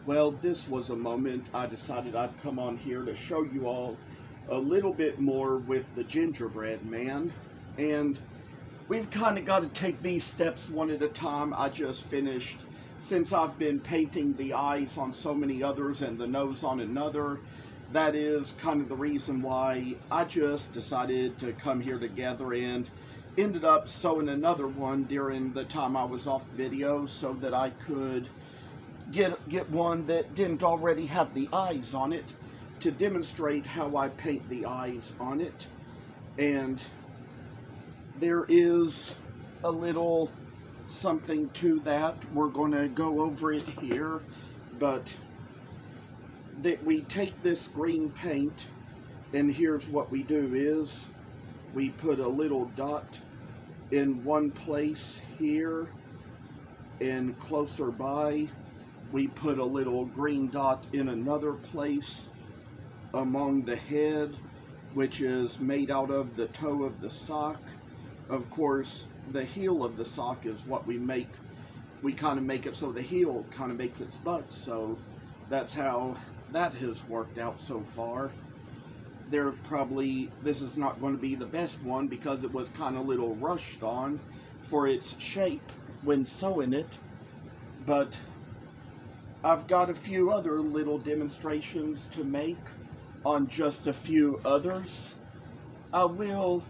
Well, this was a moment I decided I'd come on here to show you all a little bit more with the gingerbread man. And we've kind of got to take these steps one at a time. I just finished, since I've been painting the eyes on so many others and the nose on another, that is kind of the reason why I just decided to come here together and ended up sewing another one during the time I was off video so that I could get one that didn't already have the eyes on it to demonstrate how I paint the eyes on it. And there is a little something to that. We're going to go over it here, but that we take this green paint, and here's what we do is we put a little dot in one place here, and closer by we put a little green dot in another place among the head, which is made out of the toe of the sock. Of course, the heel of the sock is what we make. We kind of make it so the heel kind of makes its butt. So that's how that has worked out so far. There's probably, this is not going to be the best one because it was kind of a little rushed on for its shape when sewing it. But I've got a few other little demonstrations to make on just a few others. I will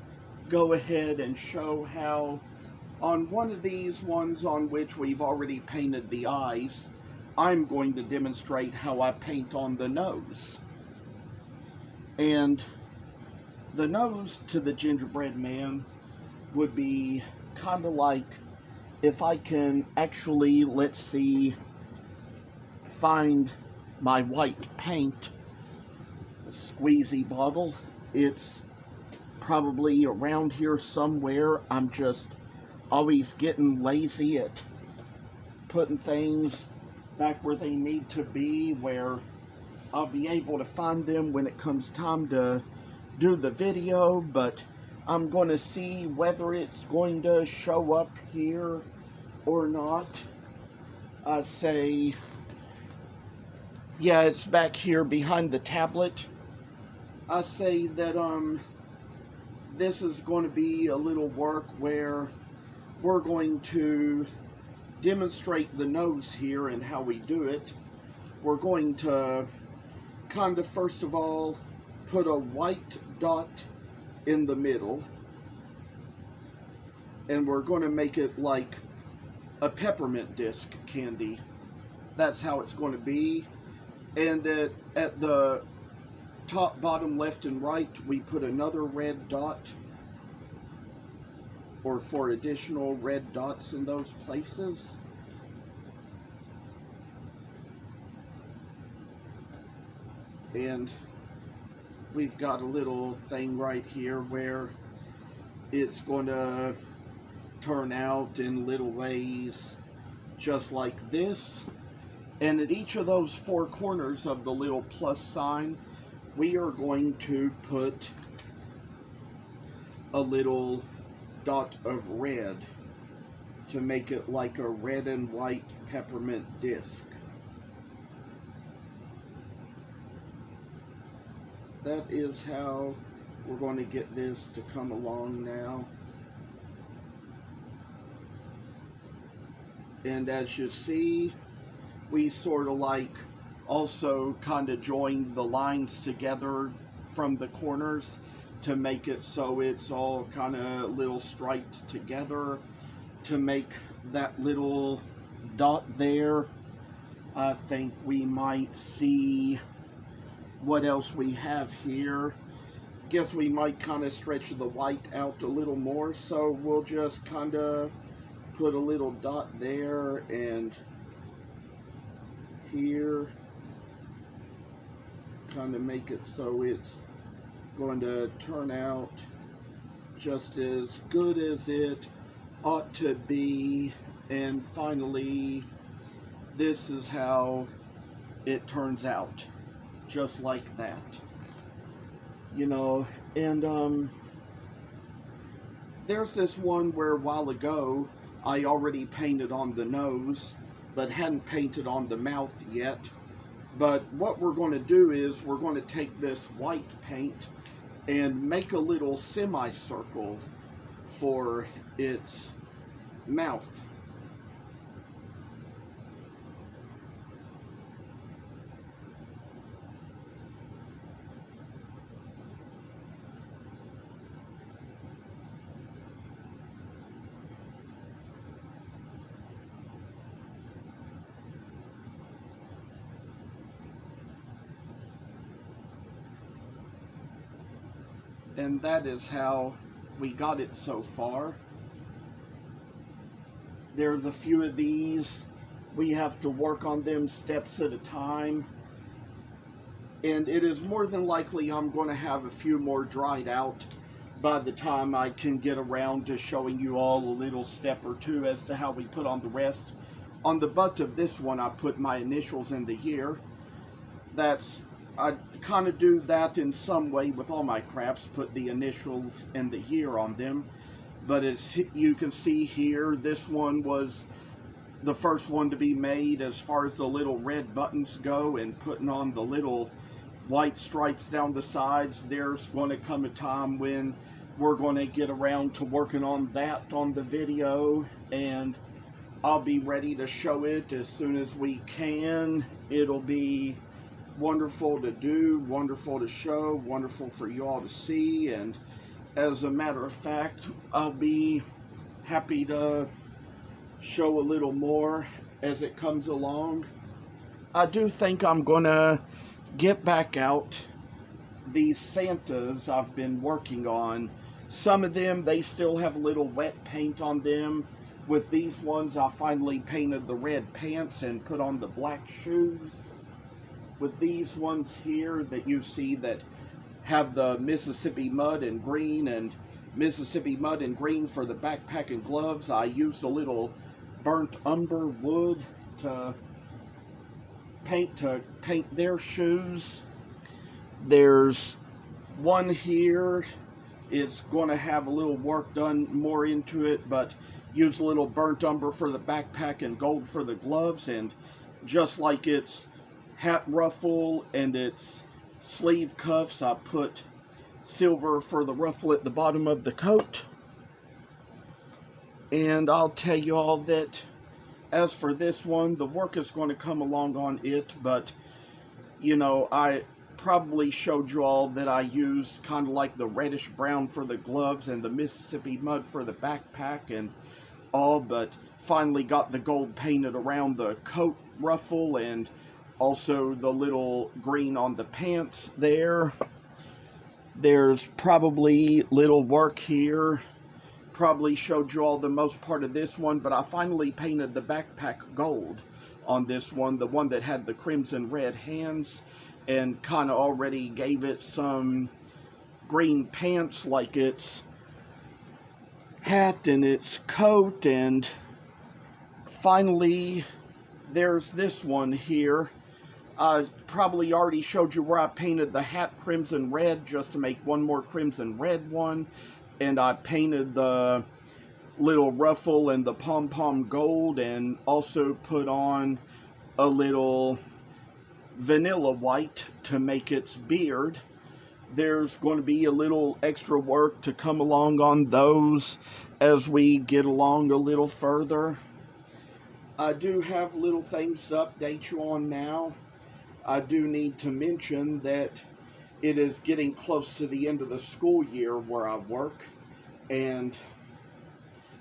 go ahead and show how on one of these ones on which we've already painted the eyes, I'm going to demonstrate how I paint on the nose. And the nose to the gingerbread man would be kind of like, if I can actually, let's see, find my white paint, a squeezy bottle. It's probably around here somewhere. I'm just always getting lazy at putting things back where they need to be, where I'll be able to find them when it comes time to do the video. But I'm going to see whether it's going to show up here or not. I say, yeah, it's back here behind the tablet. I say that this is going to be a little work where we're going to demonstrate the nose here and how we do it. We're going to kind of first of all put a white dot in the middle, and we're going to make it like a peppermint disc candy. That's how it's going to be. And at the top, bottom, left, and right, we put another red dot, or 4 additional red dots in those places. And we've got a little thing right here where it's going to turn out in little ways just like this. And at each of those 4 corners of the little plus sign, we are going to put a little dot of red to make it like a red and white peppermint disc. That is how we're going to get this to come along now. And as you see, we sort of like also kind of join the lines together from the corners to make it so it's all kind of little striped together to make that little dot there. I think we might see what else we have here. Guess we might kind of stretch the white out a little more, so we'll just kind of put a little dot there and here, kind of make it so it's going to turn out just as good as it ought to be. And finally, this is how it turns out, just like that, you know. And there's this one where a while ago I already painted on the nose but hadn't painted on the mouth yet. But what we're going to do is we're going to take this white paint and make a little semicircle for its mouth. And that is how we got it so far. There's a few of these. We have to work on them steps at a time. And it is more than likely I'm going to have a few more dried out by the time I can get around to showing you all a little step or two as to how we put on the rest. On the butt of this one, I put my initials in the year. I kind of do that in some way with all my crafts, put the initials and the year on them. But as you can see here, this one was the first one to be made as far as the little red buttons go, and putting on the little white stripes down the sides. There's going to come a time when we're going to get around to working on that on the video, and I'll be ready to show it as soon as we can. It'll be wonderful to do, wonderful to show, wonderful for you all to see. And as a matter of fact, I'll be happy to show a little more as it comes along. I do think I'm gonna get back out these Santas I've been working on. Some of them, they still have a little wet paint on them. With these ones, I finally painted the red pants and put on the black shoes. With these ones here that you see that have the Mississippi mud and green, and Mississippi mud and green for the backpack and gloves, I used a little burnt umber wood to paint their shoes. There's one here, it's going to have a little work done more into it, but use a little burnt umber for the backpack and gold for the gloves. And just like its hat ruffle and its sleeve cuffs, I put silver for the ruffle at the bottom of the coat. And I'll tell you all that as for this one, the work is going to come along on it, but you know, I probably showed you all that I used kind of like the reddish brown for the gloves and the Mississippi mud for the backpack and all, but finally got the gold painted around the coat ruffle and also the little green on the pants there. There's probably little work here. Probably showed you all the most part of this one, but I finally painted the backpack gold on this one, the one that had the crimson red hands, and kind of already gave it some green pants like its hat and its coat. And finally there's this one here. I probably already showed you where I painted the hat crimson red just to make one more crimson red one, and I painted the little ruffle and the pom-pom gold, and also put on a little vanilla white to make its beard. There's going to be a little extra work to come along on those as we get along a little further. I do have little things to update you on now. I do need to mention that it is getting close to the end of the school year where I work, and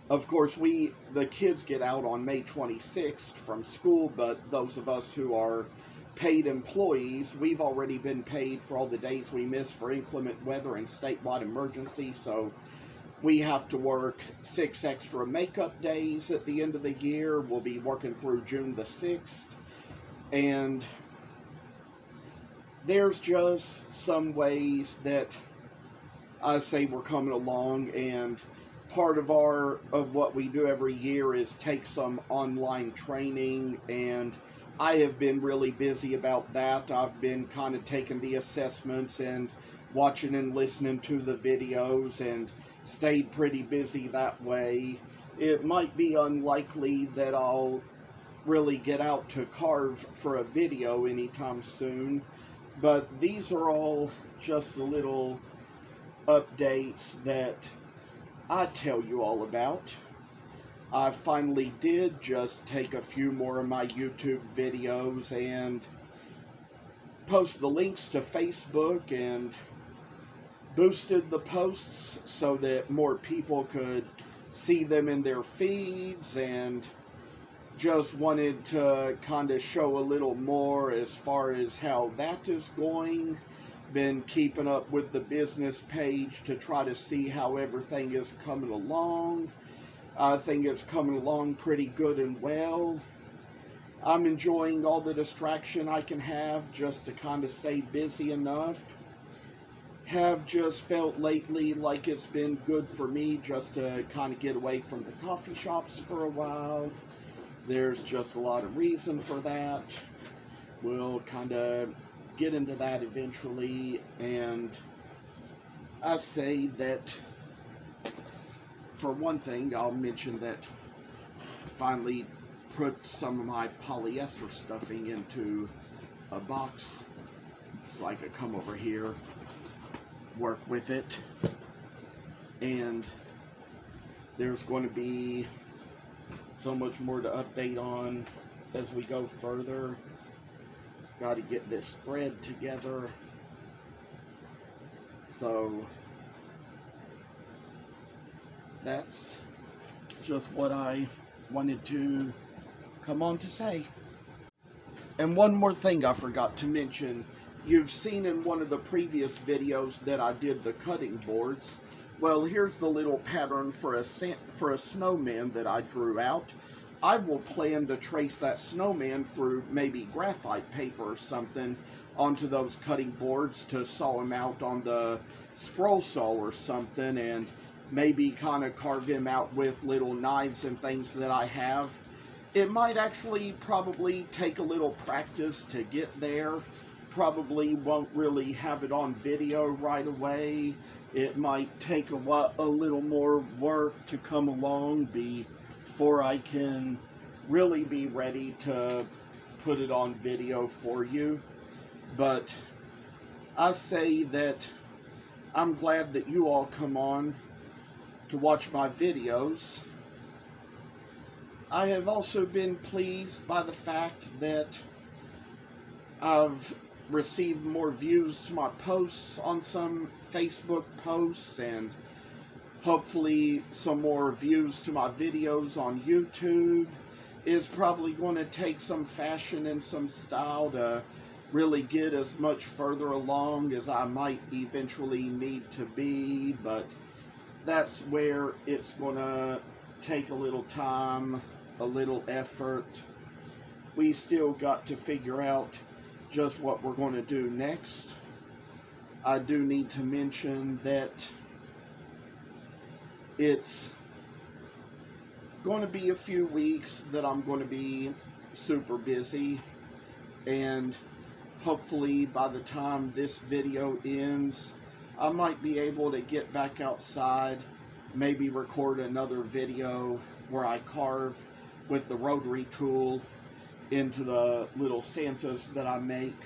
of course the kids get out on May 26th from school, but those of us who are paid employees, we've already been paid for all the days we missed for inclement weather and statewide emergency, so we have to work 6 extra makeup days at the end of the year. We'll be working through June the 6th, and there's just some ways that I say we're coming along, and part of what we do every year is take some online training, and I have been really busy about that. I've been kind of taking the assessments and watching and listening to the videos, and stayed pretty busy that way. It might be unlikely that I'll really get out to carve for a video anytime soon, but these are all just the little updates that I tell you all about. I finally did just take a few more of my YouTube videos and post the links to Facebook and boosted the posts so that more people could see them in their feeds, and just wanted to kind of show a little more as far as how that is going. Been keeping up with the business page to try to see how everything is coming along. I think it's coming along pretty good and well. I'm enjoying all the distraction I can have just to kind of stay busy enough. Have just felt lately like it's been good for me just to kind of get away from the coffee shops for a while. There's just a lot of reason for that. We'll kind of get into that eventually, and I say that for one thing, I'll mention that finally put some of my polyester stuffing into a box so I could come over here, work with it, and there's going to be so much more to update on as we go further. Got to get this thread together, so that's just what I wanted to come on to say. And one more thing I forgot to mention. You've seen in one of the previous videos that I did the cutting boards. Well, here's the little pattern for a snowman that I drew out. I will plan to trace that snowman through maybe graphite paper or something onto those cutting boards to saw him out on the scroll saw or something, and maybe kind of carve him out with little knives and things that I have. It might actually probably take a little practice to get there. Probably won't really have it on video right away. It might take a little more work to come along before I can really be ready to put it on video for you. But I say that I'm glad that you all come on to watch my videos. I have also been pleased by the fact that I've received more views to my posts on some Facebook posts, and hopefully some more views to my videos on YouTube. It's probably going to take some fashion and some style to really get as much further along as I might eventually need to be, but that's where it's going to take a little time, a little effort. We still got to figure out just what we're going to do next. I do need to mention that it's going to be a few weeks that I'm going to be super busy, and hopefully by the time this video ends, I might be able to get back outside, maybe record another video where I carve with the rotary tool into the little Santas that I make,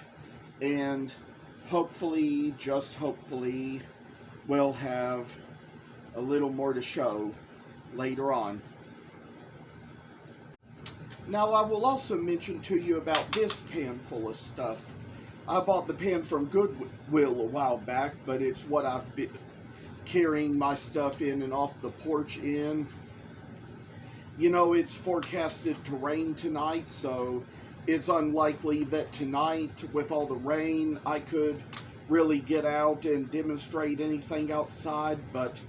and hopefully, just hopefully, we'll have a little more to show later on. Now, I will also mention to you about this pan full of stuff. I bought the pan from Goodwill a while back, but it's what I've been carrying my stuff in and off the porch in. You know, it's forecasted to rain tonight, so it's unlikely that tonight, with all the rain, I could really get out and demonstrate anything outside, but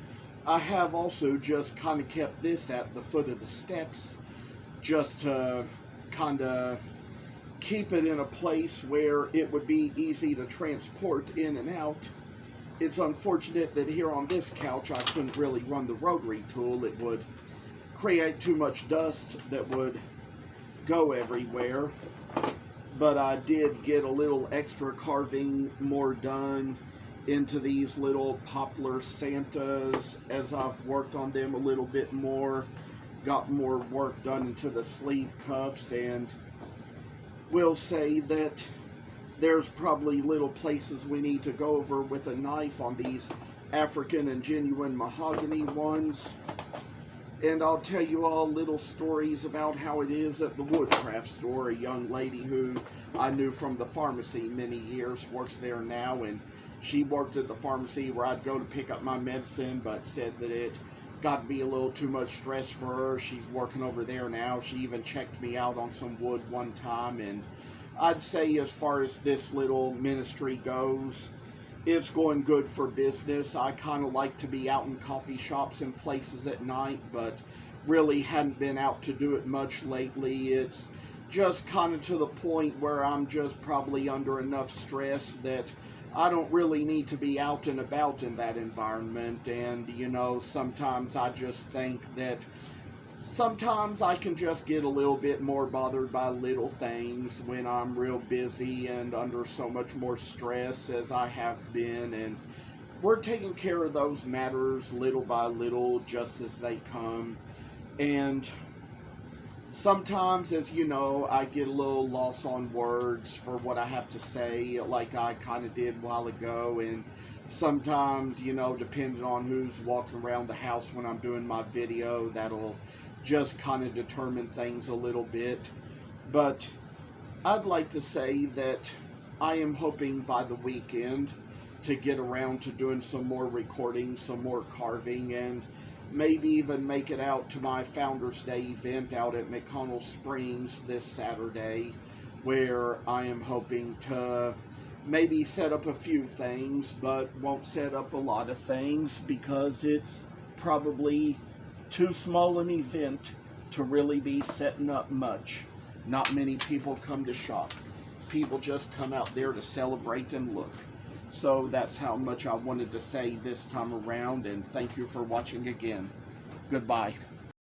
I have also just kind of kept this at the foot of the steps just to kind of keep it in a place where it would be easy to transport in and out. It's unfortunate that here on this couch I couldn't really run the rotary tool. It would create too much dust that would go everywhere, but I did get a little extra carving more done into these little poplar Santas as I've worked on them a little bit more. got more work done into the sleeve cuffs, and will say that there's probably little places we need to go over with a knife on these African and genuine mahogany ones. And I'll tell you all little stories about how it is at the woodcraft store. A young lady who I knew from the pharmacy many years works there now, and she worked at the pharmacy where I'd go to pick up my medicine, but said that it got to be a little too much stress for her. She's working over there now. She even checked me out on some wood one time, and I'd say as far as this little ministry goes, it's going good for business. I kind of like to be out in coffee shops and places at night, but really hadn't been out to do it much lately. It's just kind of to the point where I'm just probably under enough stress that I don't really need to be out and about in that environment. And, you know, sometimes I just think that sometimes I can just get a little bit more bothered by little things when I'm real busy and under so much more stress as I have been, and we're taking care of those matters little by little just as they come. And sometimes, as you know, I get a little lost on words for what I have to say, like I kind of did a while ago. And sometimes, you know, depending on who's walking around the house when I'm doing my video, that'll just kind of determine things a little bit. But I'd like to say that I am hoping by the weekend to get around to doing some more recording, some more carving, and maybe even make it out to my Founders Day event out at McConnell Springs this Saturday, where I am hoping to maybe set up a few things, but won't set up a lot of things because it's probably too small an event to really be setting up much. Not many people come to shop. People just come out there to celebrate and look. So that's how much I wanted to say this time around, and thank you for watching again. Goodbye.